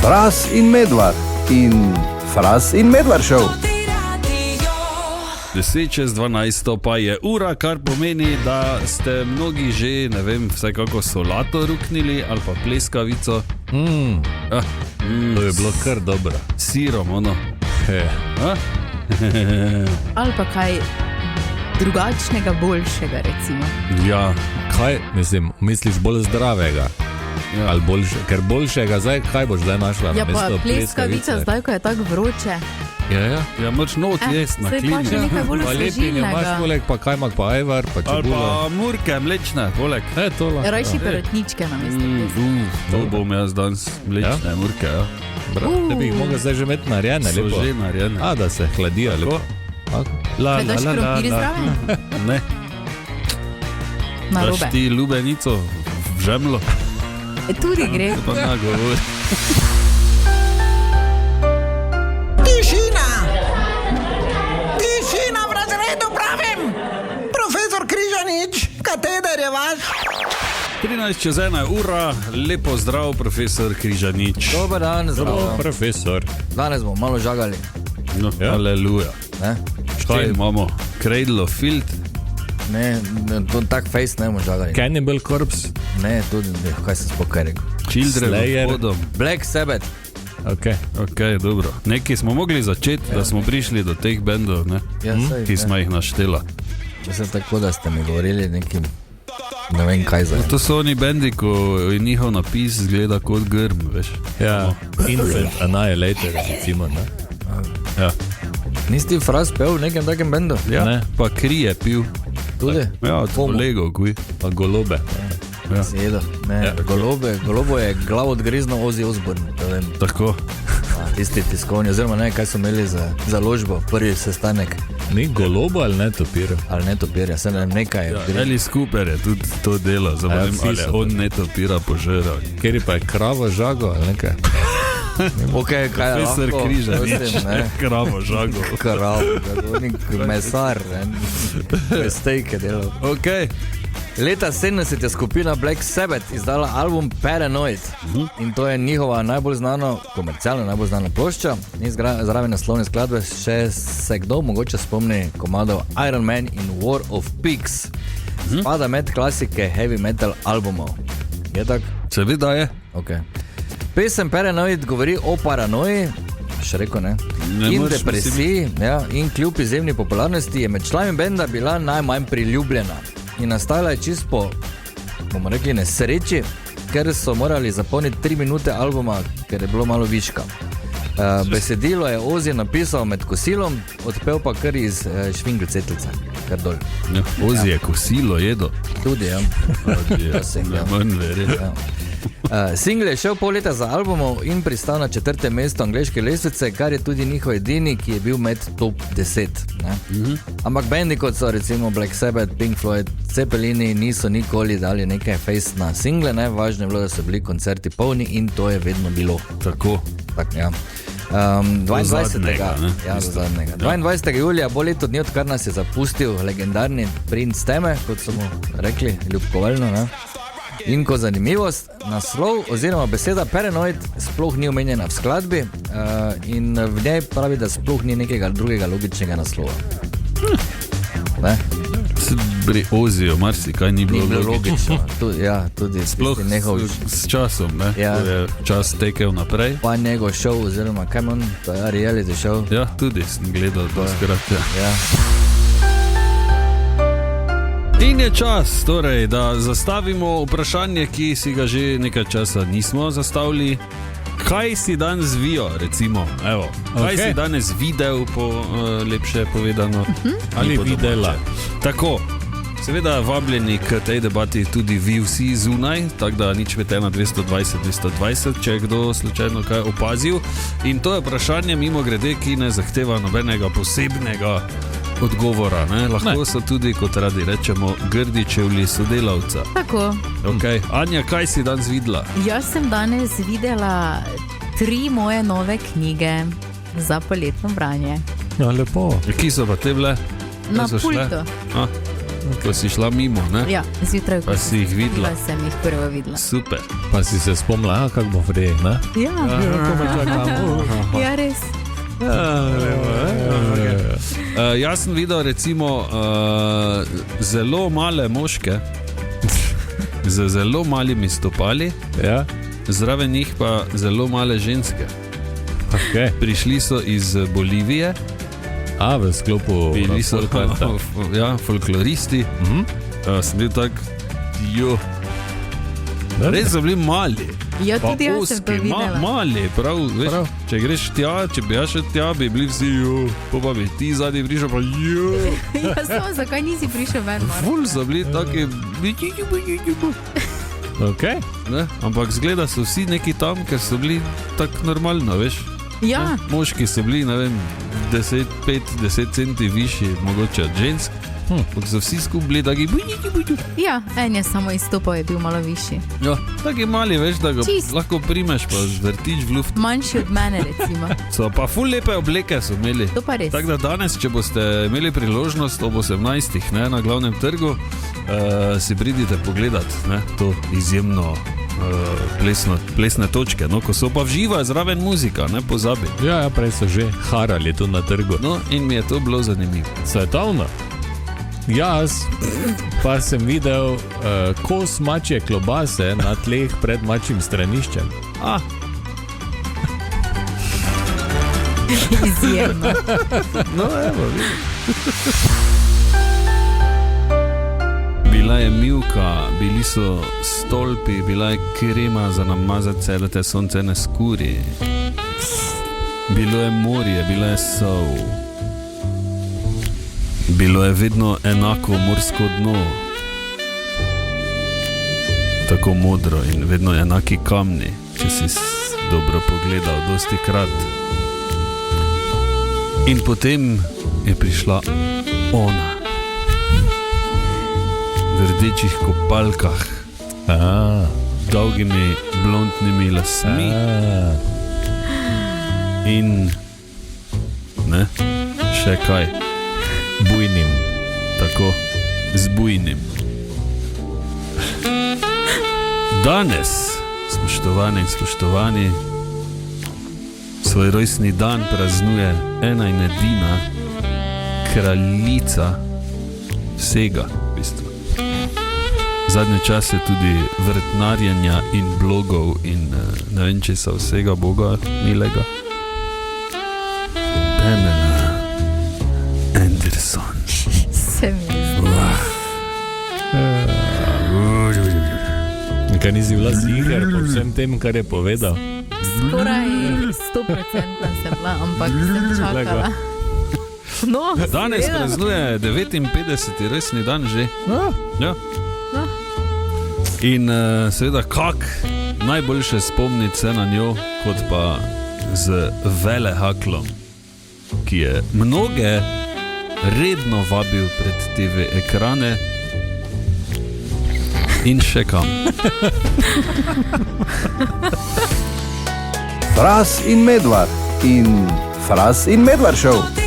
Fras in Medvard in Fras in Medvard show. 10:12 pa je ura, kar pomeni, da ste mnogi že, ne vem, vsaj kako solato ruknili ali pa pleskavico. To je bilo kar dobro. Sirom, ono. Ali pa kaj drugačnega, boljšega, recimo. Ja, Kaj, misliš bolj zdravega? Ja. Ali boljše, ker boljšega, zdaj kaj boš zdaj našla? Ja, pa namesto pleskavica, zdaj, ko je tako vroče. Ja. moč not jest na saj pa klini. še nekaj bolj Pa lepinje imaš osvežilnega. poleg, pa kajmak, pa ajvar, pa Ali čebula. pa murke mlečne, poleg. To lahko. Rajši perutničke namesto pleskavice. To bom jaz danes mlečne murke, ja. Te bi jih mogel zdaj že imeti narejene, So lepo. že narejene. Da se hladijo lepo. Kaj daš krompir zraven? Ne, Narobe. daš ti lubenico v žemlo. Tudi gre. Pa na govor. Tišina! Tišina v razredu pravim! Profesor Križanič, kateder je vaš? 13:01 ura, lepo zdrav, profesor Križanič. Dober dan, zdravo. Profesor. Danes bomo malo žagali. No, Ja. aleluja. Ne, Kaj imamo? Cradle of Filth. ne to tak face ne bomo žagali. Cannibal Corpse. Ne, tudi ne, kaj sem spokaj rekel. Children Slayer. of Bodom. Black Sabbath. Ok, dobro. Nekaj smo mogli začeti, da smo prišli do teh bendov, ne? Ja, saj, Ki smo jih naštela. Mislim tako, da ste mi govorili nekim, ne vem kaj za. To so oni bendi, ko je njihov napis zgleda kot grm, veš. Ja. Infant Annihilator, recimo, ne? Ja. Nisi ti Fras pel v nekem takem bendu? Ja. Ne. Pa kri je pil. Tudi? Ja, od Komu? kolegov, kuj. Pa golobe. Ja. Si jedel. Ne, Ja. Golobo je glavo odgrizno Ozzy Osbourne. To vem. Tako. Tisti tiskovni, oziroma ne, kaj so imeli za založbo, prvi sestanek. Ni golobo ali ne topira? Ali ne topirja, se ne vem, nekaj. Ja, Alice Cooper je tudi to delo, zdaj ne vem, vsi ali so on ne topira požera. Kjer pa je krava žago ali nekaj? Ok, kaj je Profesor lahko, Križanič, prosim, ne. kravo žago. Krav, mesar, stejke delal. Ok, Leta 70 je skupina Black Sabbath izdala album Paranoid in to je njihova najbolj znana, komercialno najbolj znana plošča in zraven naslovne skladbe še se kdo mogoče spomni komadov Iron Man in War of Pigs. Spada med klasike heavy metal albumov. Je tak? seveda je. Okay. Pesem Paranoid govori o paranoji, še rekel ne, Ne in moreš depresiji, ja, in kljub izjemni popularnosti je med člani benda bila najmanj priljubljena. In nastala je čisto po, bomo rekli, nesreči, ker so morali zapolniti 3 minute albuma, ker je bilo malo viška. Besedilo je Ozzy napisal med kosilom, odpel pa kar iz švingelcetlice, kar dol. Ja, Ozzy je kosilo jedo. Tudi, ja. Včasih, ja. Ne morem verjeti. Ja. Single je šel pol leta za albumov in pristal na 4. mestu angleške lestvice, kar je tudi njihov edini, ki je bil med top 10. Ampak bendi kot so recimo Black Sabbath, Pink Floyd, Zeppelini niso nikoli dali nekaj face na single, ne? Važno je bilo, da so bili koncerti polni in to je vedno bilo. Tako. Tak, ja. 22. zadnjega, ne? Ja, do zadnjega. 22. julija bo leto dni, odkar nas je zapustil legendarni princ teme, kot so mu rekli, ljubkovalno, ne? In ko zanimivost, naslov oziroma beseda Paranoid sploh ni omenjena v skladbi in v njej pravi, da sploh ni nekega drugega logičnega naslova. Ne? Pri Ozzyju marsikaj ni Ni bilo bilo logično. logično. Tudi Sploh tisti njegov, s časom, ne? Ja. Ko je čas tekel naprej. pa njegov show oziroma kaj on, to je reality show. Ja, tudi sem gledal to skrat. Ja. In je čas, torej, da zastavimo vprašanje, ki si ga že nekaj časa nismo zastavili. Kaj si danes vijo, recimo? Evo, kaj Ok. si danes videl, lepše povedano? Ali Ni po videla? domače. Tako. Seveda vabljeni k tej debati tudi vi vsi zunaj, tako da nič več na 220, če je kdo slučajno kaj opazil. In to je vprašanje mimo grede, ki ne zahteva nobenega posebnega odgovora. Ne? Lahko so tudi, kot radi rečemo, grdi čevlji sodelavca. Tako. Okay. Anja, kaj si danes videla? Jaz sem danes videla 3 moje nove knjige za poletno branje. Ja, lepo. Kje so pa te bile? Na Kje so šle? pultu. A, ko si šla mimo, ne? Ja, zjutraj, ko Pa si jih videla. sem jih prvo videla. Super. Pa si se spomnila, kako bo vrej, ne? Ja, ja res. Jaz sem videl recimo zelo male moške z zelo malimi stopali, Ja, zraven njih pa zelo male ženske. ok. Prišli so iz Bolivije, A, v sklopu bili so folklorja. ja, folkloristi. Sem bil tak, jo, res so bili mali. Ja, Pa tudi jaz sem to ozki, videla. mali, prav, veš, Prav. če greš tja, če bi jaz šel tja, bi bili vsi, jo, pa bi ti zadnji prišel, pa jo. Ja, samo, zakaj nisi prišel ven? Marko? Ful so bili taki, Ok. ne? Ampak zgleda so vsi neki tam, ker so bili tako normalno, veš. Ja, Moški so bili, ne vem, 5-10 centi višji, mogoče od žensk. Ampak so vsi skupaj bili taki, ja, en je samo izstopal, je bil malo višji. ja, taki mali, veš, da ga Čist. lahko primeš, pa vrtiš v luft. Manjši od mene, recimo. So pa ful lepe obleke so imeli. To pa res. Tako da danes, če boste imeli priložnost ob 18. Ne, na glavnem trgu, si pridite pogledat, ne, to izjemno plesne točke, no, ko so pa v živo zraven muzika, ne pozabi. Ja, prej so že harali tu na trgu. No, in mi je to bilo zanimivo. Svetovno. Jaz pa sem videl kos mačje klobase na tleh pred mačjim straniščem. A, Izjemno. no, evo, vidiš. Bila je mivka, bili so stolpi, bila je krema za namazati se, da te sonce ne skuri. Bilo je morje, bila je sol. Bilo je vedno enako morsko dno. Tako modro in vedno enaki kamni, če si dobro pogledal, dosti krat. In potem je prišla ona. V rdečih kopalkah, dolgimi blondnimi lasmi in ne, še kaj, Bujnim. tako z bujnim. Danes, spoštovane in spoštovani, svoj rojstni dan praznuje ena in edina kraljica vsega, v bistvu. Zadnje čase tudi vrtnarjenja in blogov in ne vem česa vsega Boga milega. Pamela Anderson. Se mi zdi. Kaj nisi bila ziger po vsem tem, kar je povedal? Skoraj 100% sem bila, ampak sem čakala. No, Danes seveda. praznuje 59. rojstni dan že. Ja. No. In seveda, kak najboljše spomniti se na njo, kot pa z velehaklom, ki je mnoge redno vabil pred TV ekrane in še kam. Fras in Medvard in Fras in Medvard Show.